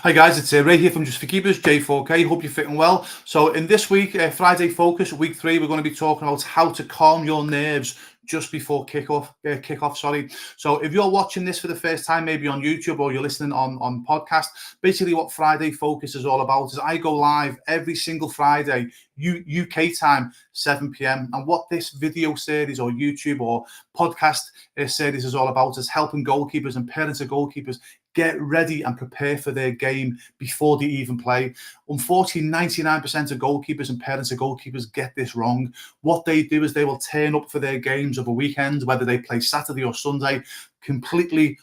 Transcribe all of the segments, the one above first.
Hi guys, it's Ray here from Just for Keepers, J4K. Hope you're fitting well. So in this week, Friday Focus, week 3, we're going to be talking about how to calm your nerves just before kickoff. So if you're watching this for the first time, maybe on YouTube or you're listening on podcast, basically what Friday Focus is all about is I go live every single Friday, UK time, 7 p.m. And what this video series or YouTube or podcast series is all about is helping goalkeepers and parents of goalkeepers get ready and prepare for their game before they even play. Unfortunately, 99% of goalkeepers and parents of goalkeepers get this wrong. What they do is they will turn up for their games over weekends, whether they play Saturday or Sunday, completely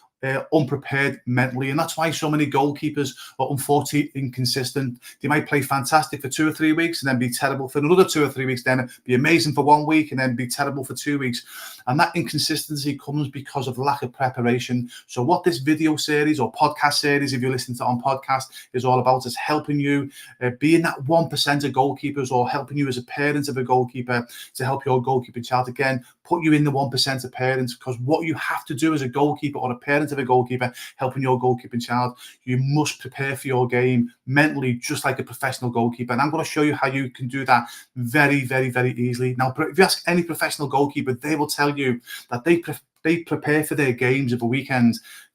unprepared mentally, and that's why so many goalkeepers are unfortunately inconsistent. They might play fantastic for 2 or 3 weeks and then be terrible for another 2 or 3 weeks, then be amazing for 1 week and then be terrible for 2 weeks. And that inconsistency comes because of lack of preparation. So what this video series or podcast series, if you're listening to on podcast, is all about is helping you being that 1% of goalkeepers, or helping you as a parent of a goalkeeper to help your goalkeeping child, again, put you in the 1% of parents. Because what you have to do as a goalkeeper or a parent of a goalkeeper helping your goalkeeping child, you must prepare for your game mentally just like a professional goalkeeper. And I'm going to show you how you can do that very, very, very easily. Now, if you ask any professional goalkeeper, they will tell you that they prepare for their games of a weekend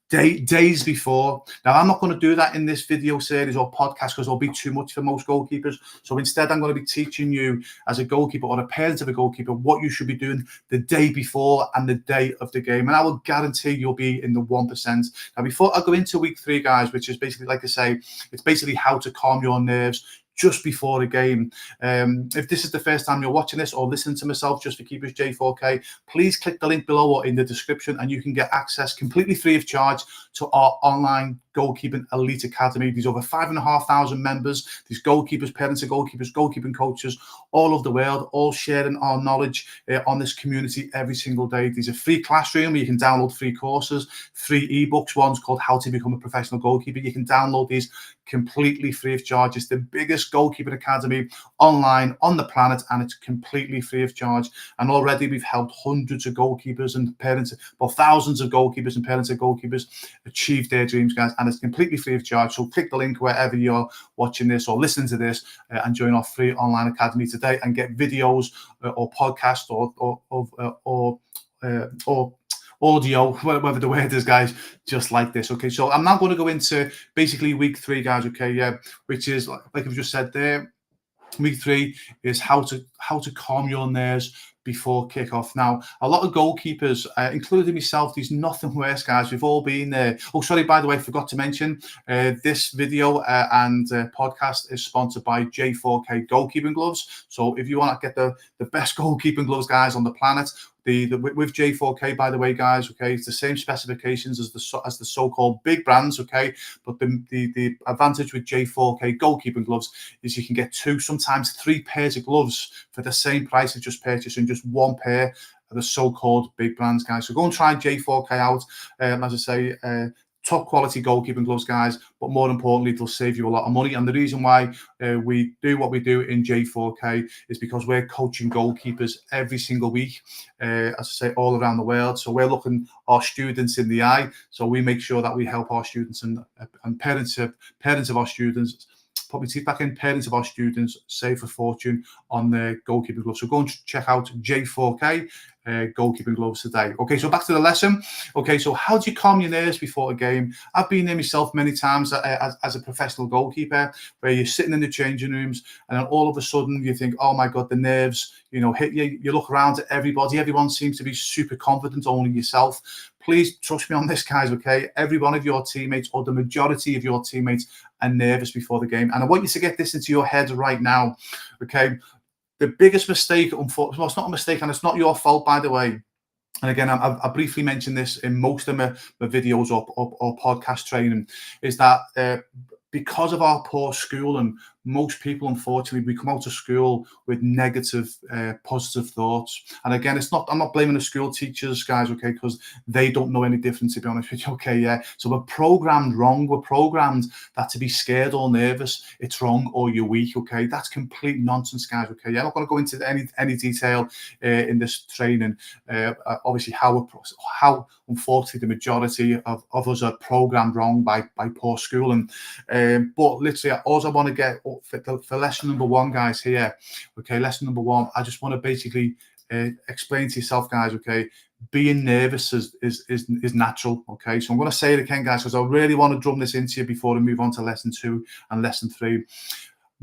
days before. Now, I'm not going to do that in this video series or podcast because it'll be too much for most goalkeepers. So instead, I'm going to be teaching you as a goalkeeper or a parent of a goalkeeper what you should be doing the day before and the day of the game. And I will guarantee you'll be in the 1%. Now, before I go into week 3, guys, which is basically, like I say, it's basically how to calm your nerves just before a game. If this is the first time you're watching this or listening to myself, Just for Keepers J4K, please click the link below or in the description and you can get access completely free of charge to our online goalkeeping elite academy. There's over 5,500 members. These goalkeepers, parents of goalkeepers, goalkeeping coaches all over the world, all sharing our knowledge on this community every single day. There's a free classroom where you can download free courses, free ebooks. One's called How to Become a Professional Goalkeeper. You can download these completely free of charge. It's the biggest goalkeeping academy online on the planet, and it's completely free of charge. And already we've helped hundreds of goalkeepers and parents, well, thousands of goalkeepers and parents of goalkeepers achieve their dreams, guys, and it's completely free of charge. So click the link wherever you're watching this or listening to this and join our free online academy today and get videos or podcasts or audio, whatever the word is, guys, just like this. Okay, so I'm now going to go into basically week 3, guys. Okay, yeah, which is like I've just said there. Week 3 is how to calm your nerves before kickoff. Now, a lot of goalkeepers, including myself, there's nothing worse, guys. We've all been there. Oh, sorry, by the way, I forgot to mention this video and podcast is sponsored by J4K goalkeeping gloves. So if you want to get the best goalkeeping gloves, guys, on the planet, with J4K, by the way, guys, okay, it's the same specifications as the so-called big brands, okay, but the advantage with J4K goalkeeping gloves is you can get 2, sometimes 3 pairs of gloves for the same price as just purchasing just 1 pair of the so-called big brands, guys. So go and try J4K out. As I say, top quality goalkeeping gloves, guys, but more importantly, it'll save you a lot of money. And the reason why we do what we do in J4K is because we're coaching goalkeepers every single week, as I say, all around the world. So we're looking our students in the eye. So we make sure that we help our students and parents of our students, put my teeth back in, parents of our students save a fortune on their goalkeeping gloves. So go and check out J4K goalkeeping gloves today. Okay, so back to the lesson. Okay, so how do you calm your nerves before a game? I've been there myself many times as a professional goalkeeper, where you're sitting in the changing rooms and then all of a sudden you think, oh my God, the nerves, hit you. You look around at everybody. Everyone seems to be super confident, only yourself. Please trust me on this, guys, okay? Every one of your teammates, or the majority of your teammates, are nervous before the game. And I want you to get this into your head right now, okay? The biggest mistake, unfortunately, well, it's not a mistake and it's not your fault, by the way. And again, I briefly mentioned this in most of my videos or podcast training, is that because of our poor schooling, most people, unfortunately, we come out of school with negative, positive thoughts. And again, I'm not blaming the school teachers, guys, okay, because they don't know any different, to be honest with you, okay, yeah. So we're programmed wrong. We're programmed that to be scared or nervous, it's wrong, or you're weak, okay. That's complete nonsense, guys, okay. Yeah, I'm not going to go into any detail in this training. Obviously, how unfortunately the majority of us are programmed wrong by poor schooling. But literally, all I want to get for lesson number one, guys, here, okay, lesson number one, I just want to basically explain to yourself, guys, okay, being nervous is natural, okay. So I'm going to say it again, guys, because I really want to drum this into you before we move on to lesson two and lesson three.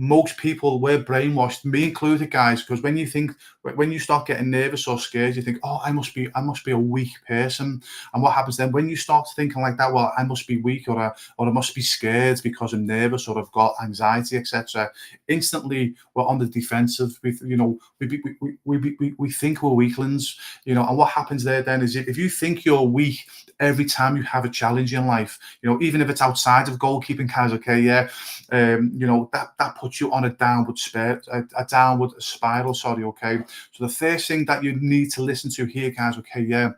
Most people were brainwashed, me included, guys, because when you start getting nervous or scared, you think, oh, I must be a weak person. And what happens then when you start thinking like that? Well, I must be weak, or I must be scared because I'm nervous, or I've got anxiety, etc. Instantly, we're on the defensive. We think we're weaklings, and what happens there then is if you think you're weak every time you have a challenge in life, even if it's outside of goalkeeping, guys, okay, yeah, that puts you on a downward spiral, sorry, okay. So the first thing that you need to listen to here, guys, okay, yeah,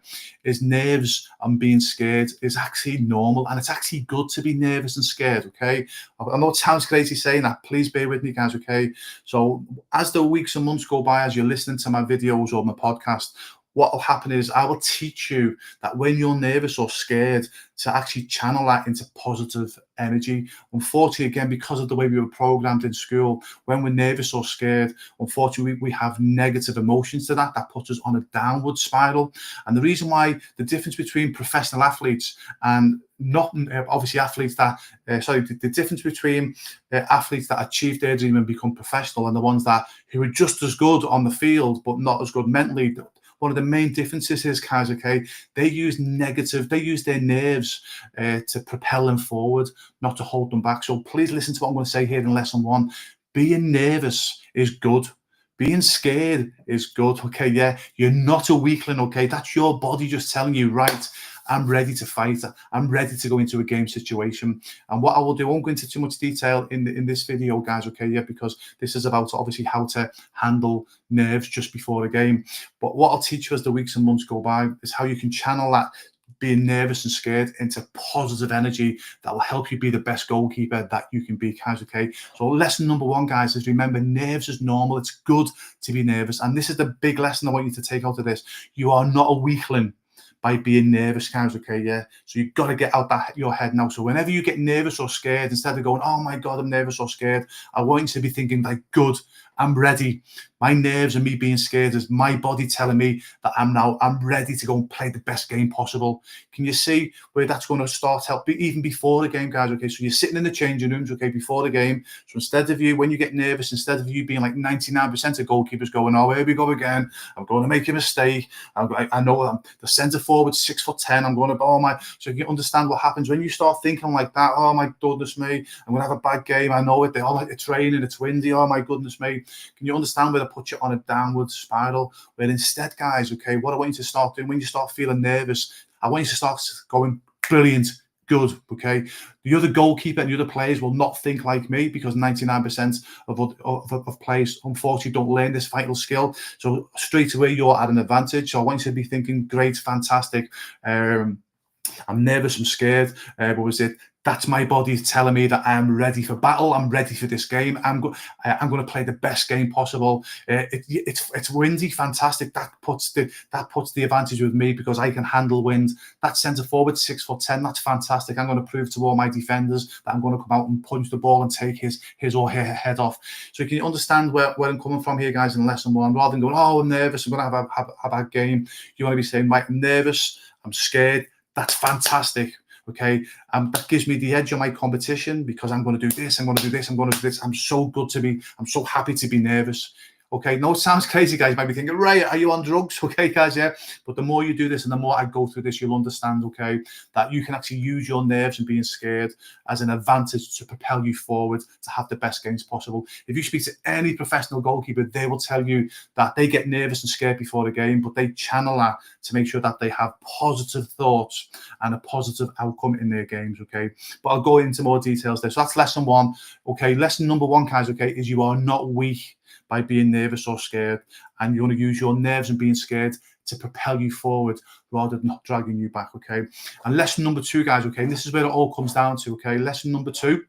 is nerves and being scared is actually normal, and it's actually good to be nervous and scared, okay. I know it sounds crazy saying that. Please bear with me, guys, okay. So as the weeks and months go by, as you're listening to my videos or my podcast, what will happen is I will teach you that when you're nervous or scared, to actually channel that into positive energy. Unfortunately, again, because of the way we were programmed in school, when we're nervous or scared, unfortunately, we have negative emotions to that puts us on a downward spiral. And the reason why the difference between professional athletes and not obviously athletes that the difference between athletes that achieve their dream and become professional and the ones who are just as good on the field but not as good mentally, one of the main differences is, guys, okay, they use their nerves to propel them forward, not to hold them back. So please listen to what I'm going to say here in lesson one. Being nervous is good. Being scared is good, okay, yeah. You're not a weakling, okay. That's your body just telling you, right, I'm ready to fight. I'm ready to go into a game situation. And what I will do, I won't go into too much detail in this video, guys, okay, yeah, because this is about obviously how to handle nerves just before a game. But what I'll teach you as the weeks and months go by is how you can channel that being nervous and scared into positive energy that will help you be the best goalkeeper that you can be, guys, okay. So lesson number one, guys, is remember, nerves is normal. It's good to be nervous. And this is the big lesson I want you to take out of this. You are not a weakling by being nervous, guys, okay, yeah. So you've got to get out your head now. So whenever you get nervous or scared, instead of going, oh my God, I'm nervous or scared, I want you to be thinking like, good, I'm ready. My nerves and me being scared is my body telling me that I'm ready to go and play the best game possible. Can you see where that's going to start helping even before the game, guys? Okay, so you're sitting in the changing rooms, okay, before the game. So instead of you, when you get nervous, instead of you being like 99% of goalkeepers going, oh, here we go again, I'm going to make a mistake. I know I'm the centre forward, 6'10". I'm going to, oh my. So you understand what happens when you start thinking like that. Oh my goodness me, I'm going to have a bad game. I know it. They all like it's raining, it's windy. Oh my goodness me. Can you understand where they put you on a downward spiral? Where instead, guys, okay, what I want you to start doing when you start feeling nervous, I want you to start going, brilliant, good, okay? The other goalkeeper and the other players will not think like me, because 99% of players, unfortunately, don't learn this vital skill. So straight away, you're at an advantage. So I want you to be thinking, great, fantastic. I'm nervous, I'm scared, but was it? That's my body telling me that I'm ready for battle. I'm ready for this game. I'm going to play the best game possible. It's windy, fantastic. That puts the advantage with me because I can handle wind. That centre forward, 6'10". That's fantastic. I'm going to prove to all my defenders that I'm going to come out and punch the ball and take his or her head off. So you can understand where I'm coming from here, guys, in lesson one. Rather than going, oh, I'm nervous, I'm going to have a bad game. You want to be saying, right, I'm nervous, I'm scared. That's fantastic. Okay, that gives me the edge on my competition because I'm going to do this, I'm going to do this, I'm going to do this. I'm so happy to be nervous. Okay, no, it sounds crazy, guys. You might be thinking, Ray, are you on drugs? Okay, guys, yeah. But the more you do this and the more I go through this, you'll understand, okay, that you can actually use your nerves and being scared as an advantage to propel you forward to have the best games possible. If you speak to any professional goalkeeper, they will tell you that they get nervous and scared before the game, but they channel that to make sure that they have positive thoughts and a positive outcome in their games, okay? But I'll go into more details there. So that's lesson one, okay? Lesson number one, guys, okay, is you are not weak by being nervous or scared, and you want to use your nerves and being scared to propel you forward rather than dragging you back, okay? And lesson number two, guys, okay, and this is where it all comes down to, okay? Lesson number two,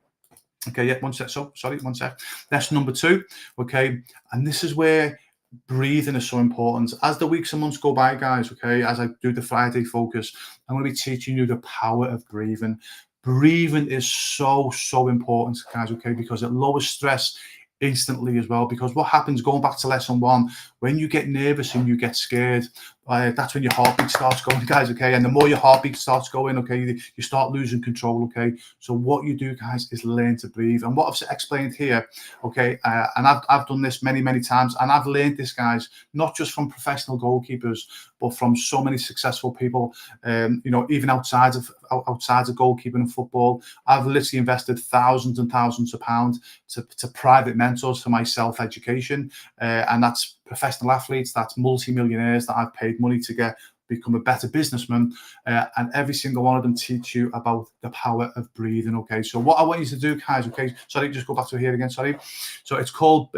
okay, yeah, one sec, so sorry, one sec. Lesson number two, okay, and this is where breathing is so important. As the weeks and months go by, guys, okay, as I do the Friday focus, I'm going to be teaching you the power of breathing. Breathing is so important, guys, okay, because it lowers stress instantly as well. Because what happens, going back to lesson one, when you get nervous and you get scared, that's when your heartbeat starts going, guys, okay? And the more your heartbeat starts going, okay, you start losing control, okay? So what you do, guys, is learn to breathe. And what I've explained here, okay, and I've done this many times, and I've learned this, guys, not just from professional goalkeepers, but from so many successful people, even outside of goalkeeping and football. I've literally invested thousands and thousands of pounds to private mentors for my self-education, and that's professional athletes, that's multi-millionaires that I've paid money to become a better businessman, and every single one of them teach you about the power of breathing, okay? So what I want you to do, guys, okay, sorry, just go back to here again, sorry. So it's called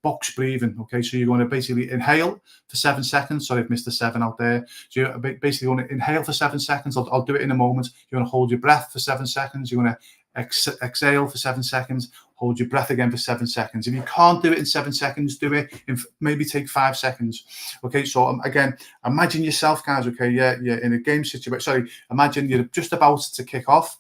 box breathing, okay? So you're going to basically inhale for 7 seconds. Sorry, I've missed the 7 out there. So you're basically going to inhale for 7 seconds. I'll do it in a moment. You're going to hold your breath for 7 seconds. You're going to exhale for 7 seconds, hold your breath again for 7 seconds. If you can't do it in 7 seconds, do it in maybe take 5 seconds. Okay, so again, imagine yourself, guys, okay, you're in a game situation. Sorry, imagine you're just about to kick off.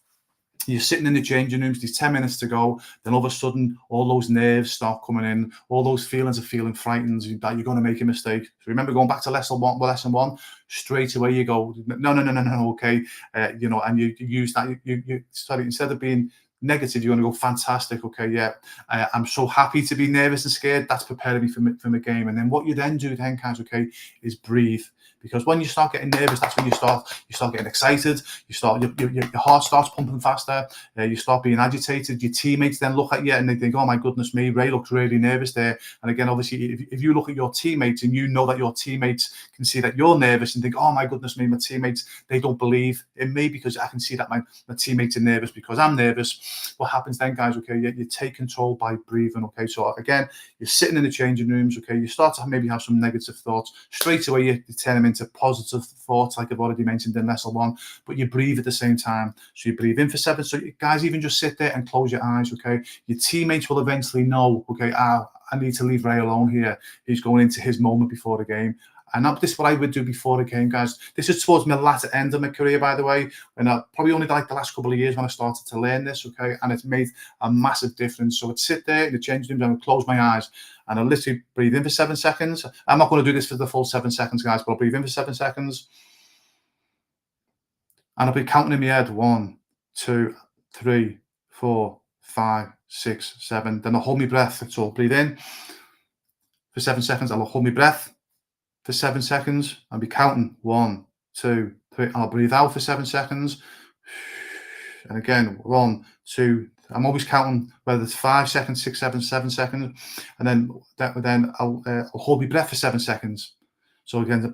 You're sitting in the changing rooms, there's 10 minutes to go, then all of a sudden, all those nerves start coming in, all those feelings of feeling frightened that you're going to make a mistake. So remember, going back to lesson one, straight away you go, no, okay, and you use that, you sorry, instead of being negative, you're going to go, fantastic, okay, yeah, I'm so happy to be nervous and scared, that's preparing me for the game. And then what you then do then, guys, okay, is breathe. Because when you start getting nervous, that's when you start getting excited. Your heart starts pumping faster. You start being agitated. Your teammates then look at you and they think, "Oh my goodness me, Ray looks really nervous there." And again, obviously, if you look at your teammates and you know that your teammates can see that you're nervous and think, "Oh my goodness me, my teammates, they don't believe in me because I can see that my teammates are nervous because I'm nervous." What happens then, guys? Okay, you take control by breathing. Okay, so again, you're sitting in the changing rooms. Okay, you start to maybe have some negative thoughts. Straight away, you turn them into positive thoughts, like I've already mentioned in lesson one, but you breathe at the same time. So you breathe in for 7. So you guys, even just sit there and close your eyes, okay? Your teammates will eventually know, okay, I need to leave Ray alone here. He's going into his moment before the game. And this is what I would do before the game, guys. This is towards my latter end of my career, by the way. And probably only like the last couple of years when I started to learn this, okay? And it's made a massive difference. So I'd sit there in the changing room and close my eyes. And I'll literally breathe in for 7 seconds. I'm not going to do this for the full 7 seconds, guys, but I'll breathe in for 7 seconds. And I'll be counting in my head 1, 2, 3, 4, 5, 6, 7. Then I'll hold my breath. So I'll breathe in for 7 seconds. I'll hold my breath for 7 seconds. I'll be counting 1, 2, 3. I'll breathe out for 7 seconds. And again, 1, 2. I'm always counting whether it's 5 seconds, 6, 7, 7 seconds. And then I'll hold my breath for 7 seconds. So again,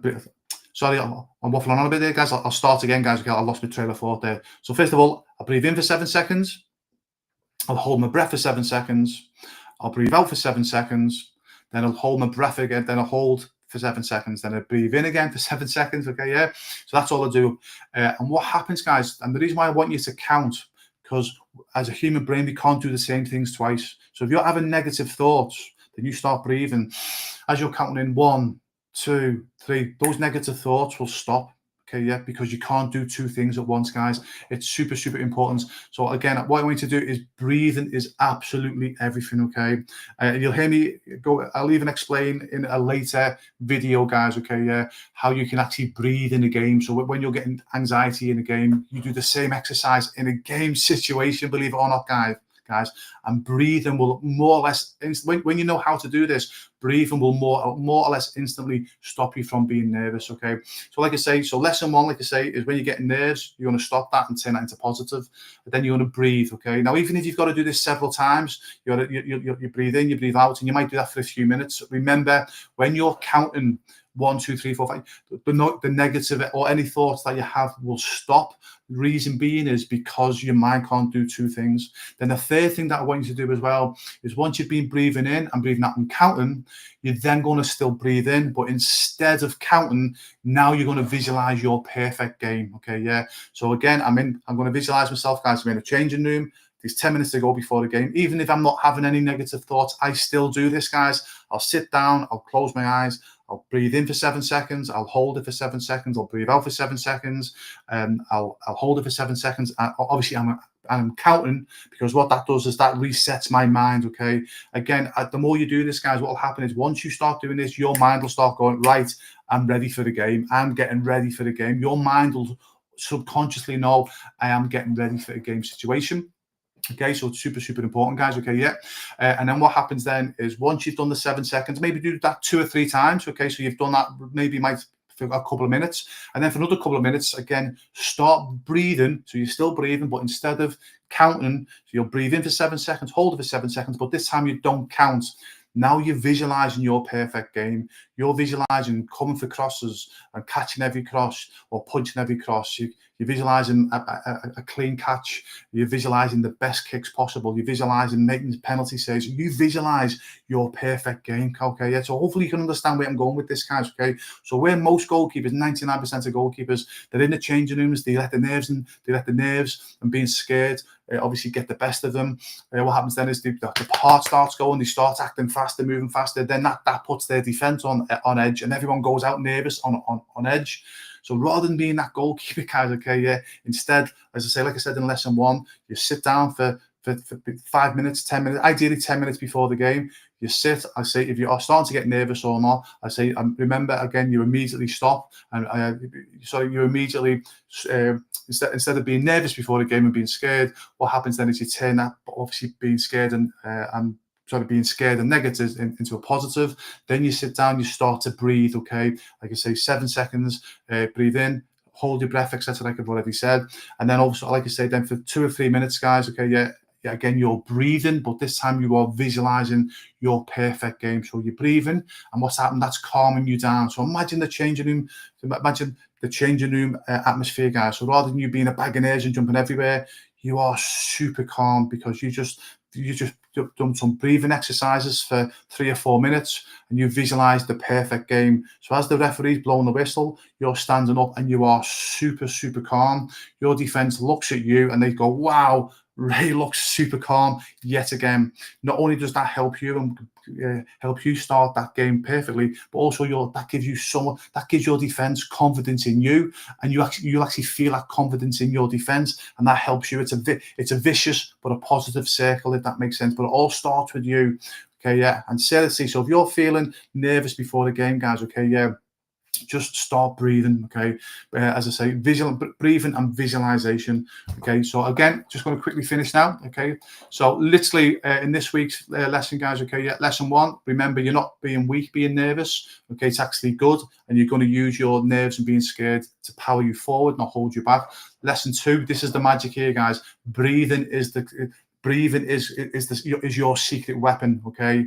sorry, I'm waffling on a bit there, guys. I'll start again, guys. Okay, I lost my trail of thought there. So first of all, I'll breathe in for 7 seconds. I'll hold my breath for 7 seconds. I'll breathe out for 7 seconds. Then I'll hold my breath again. Then I'll hold for 7 seconds. Then I breathe in again for 7 seconds. Okay, yeah. So that's all I do. And what happens, guys, and the reason why I want you to count, because as a human brain, we can't do the same things twice. So if you're having negative thoughts, then you start breathing. As you're counting in 1, 2, 3, those negative thoughts will stop. Okay, yeah, because you can't do 2 things at once, guys. It's super important. So again, what I want you to do is breathing is absolutely everything, okay? You'll hear me go, I'll even explain in a later video, guys, okay, yeah, how you can actually breathe in a game. So when you're getting anxiety in a game, you do the same exercise in a game situation, believe it or not, guys. And breathing will more or less, when you know how to do this, breathing will more or less instantly stop you from being nervous. Okay, so like I say, so lesson one, like I say, is when you're getting nerves, you're going to stop that and turn that into positive. But then you're going to breathe. Okay, now even if you've got to do this several times, you breathe in, you breathe out, and you might do that for a few minutes. Remember, when you're counting 1, 2, 3, 4, 5, the negative or any thoughts that you have will stop. The reason being is because your mind can't do two things. Then the third thing that I want you to do as well is, once you've been breathing in and breathing out and counting, you're then going to still breathe in, but instead of counting, now you're going to visualize your perfect game. Okay, yeah. So again, I'm going to visualize myself, guys. I'm in a changing room. There's 10 minutes to go before the game. Even if I'm not having any negative thoughts, I still do this, guys. I'll sit down, I'll close my eyes, I'll breathe in for 7 seconds, I'll hold it for 7 seconds, I'll breathe out for 7 seconds, I'll hold it for 7 seconds. Obviously, I'm counting, because what that does is that resets my mind. Okay, again, the more you do this, guys, what will happen is, once you start doing this, your mind will start going, right, I'm ready for the game, I'm getting ready for the game. Your mind will subconsciously know, I am getting ready for a game situation. Okay, so it's super important, guys. Okay, yeah. And then what happens then is, once you've done the 7 seconds, maybe do that 2 or 3 times. Okay, so you've done that, maybe might for a couple of minutes, and then for another couple of minutes, again, start breathing. So you're still breathing, but instead of counting, so you'll breathe in for 7 seconds, hold it for 7 seconds, but this time you don't count. Now you're visualizing your perfect game. You're visualizing coming for crosses and catching every cross, or punching every cross. You're visualizing a clean catch. You're visualizing the best kicks possible. You're visualizing making penalty saves. You visualize your perfect game. Okay, yeah. So hopefully you can understand where I'm going with this, guys. Okay, so where most goalkeepers, 99% of goalkeepers, they're in the changing rooms. They let the nerves and being scared obviously get the best of them. What happens then is the heart starts going. They start acting faster, moving faster. Then that puts their defense on edge, and everyone goes out nervous on edge. So rather than being that goalkeeper, guys, okay, yeah, instead, as I say, like I said in lesson one, you sit down for 5 minutes, 10 minutes, ideally 10 minutes before the game. You sit. I say, if you are starting to get nervous or not, I say, remember, again, you immediately stop, and you immediately, instead of being nervous before the game and being scared, what happens then is you turn that, obviously being scared and being scared and negative into a positive. Then you sit down, you start to breathe. Okay, like I say, 7 seconds, breathe in, hold your breath, etc., like I've already said. And then also, like I say, then for 2 or 3 minutes, guys, okay, yeah, again, you're breathing, but this time you are visualizing your perfect game. So you're breathing, and what's happened, that's calming you down. So imagine the changing room, atmosphere, guys. So rather than you being a bag of nerves and jumping everywhere, you are super calm, because you just done some breathing exercises for 3 or 4 minutes, and you visualize the perfect game. So as the referee's blowing the whistle, you're standing up and you are super calm. Your defense looks at you and they go, wow, Ray looks super calm yet again. Not only does that help you and help you start that game perfectly, but also that gives your defense confidence in you, and you'll actually feel that confidence in your defense, and that helps you. It's a vicious but a positive circle, if that makes sense. But it all starts with you. Okay, yeah. And seriously, so if you're feeling nervous before the game, guys, okay, yeah, just start breathing. Okay, as I say, breathing and visualization. Okay, so again, just going to quickly finish now. Okay, so literally in this week's lesson, guys, okay, yeah, lesson one, remember, you're not being weak, being nervous. Okay, it's actually good, and you're going to use your nerves and being scared to power you forward, not hold you back. Lesson two, this is the magic here, guys. Breathing is your secret weapon. Okay,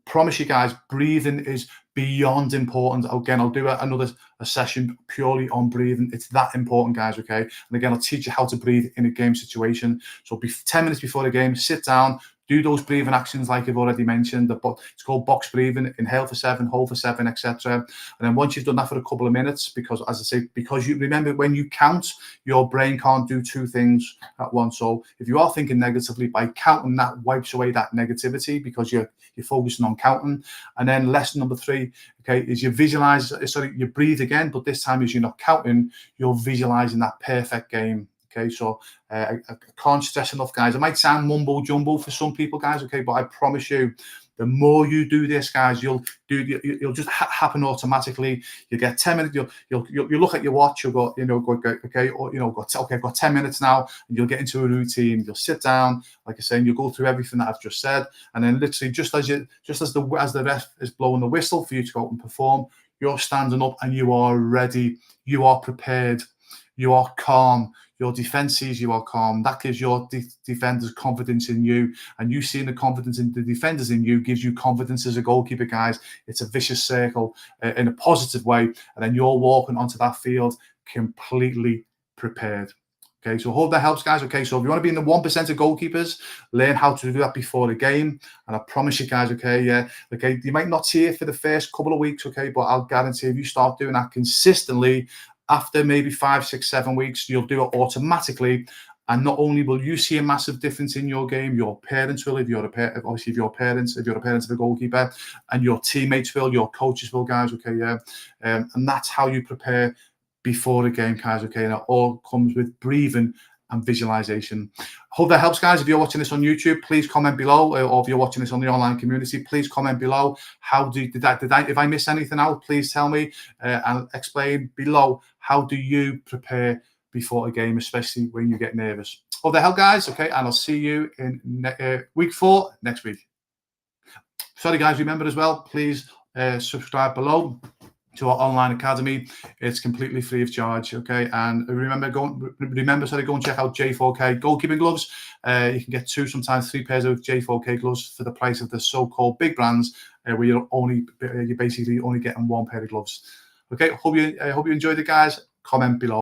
promise you guys, breathing is beyond important. Again, I'll do another session purely on breathing. It's that important, guys. Okay, and again, I'll teach you how to breathe in a game situation. So 10 minutes before the game, sit down, do those breathing actions like I've already mentioned. It's called box breathing. Inhale for 7, hold for 7, etc. And then once you've done that for a couple of minutes, because as I say, because you remember, when you count, your brain can't do two things at once. So if you are thinking negatively, by counting, that wipes away that negativity, because you're focusing on counting. And then lesson number 3, okay, is you breathe again, but this time, as you're not counting, you're visualizing that perfect game. Okay, so I can't stress enough, guys. It might sound mumbo jumbo for some people, guys. Okay, but I promise you, The more you do this, guys, you'll just happen automatically. You get 10 minutes. You'll look at your watch. You'll go, okay, or okay, I've got 10 minutes now, and you'll get into a routine. You'll sit down, like I say, and you'll go through everything that I've just said, and then literally just as the ref is blowing the whistle for you to go out and perform, you're standing up and you are ready. You are prepared. You are calm. Your defense sees you are calm. That gives your defenders confidence in you, and you seeing the confidence in the defenders in you gives you confidence as a goalkeeper, guys. It's a vicious circle in a positive way, and then you're walking onto that field completely prepared. Okay, so I hope that helps, guys. Okay, so if you want to be in the 1% of goalkeepers, learn how to do that before the game. And I promise you, guys, okay, you might not see it for the first couple of weeks, okay, but I'll guarantee if you start doing that consistently, after maybe 5, 6, 7 weeks, you'll do it automatically. And not only will you see a massive difference in your game, your parents will, if you're a parent of a goalkeeper, and your teammates will, your coaches will, guys, okay, yeah. And that's how you prepare before the game, guys, okay, and it all comes with breathing and visualization. Hope that helps, guys. If you're watching this on YouTube, please comment below, or if you're watching this on the online community, please comment below. If I miss anything out, please tell me and explain below. How do you prepare before a game, especially when you get nervous? Hope that helps, guys. Okay, and I'll see you in week 4 next week. Sorry, guys. Remember as well, please subscribe below to our online academy. It's completely free of charge, okay? And remember, go and check out J4K goalkeeping gloves. You can get 2, sometimes 3 pairs of J4K gloves for the price of the so-called big brands, where you're basically only getting 1 pair of gloves. Okay, hope you enjoyed it, guys. Comment below.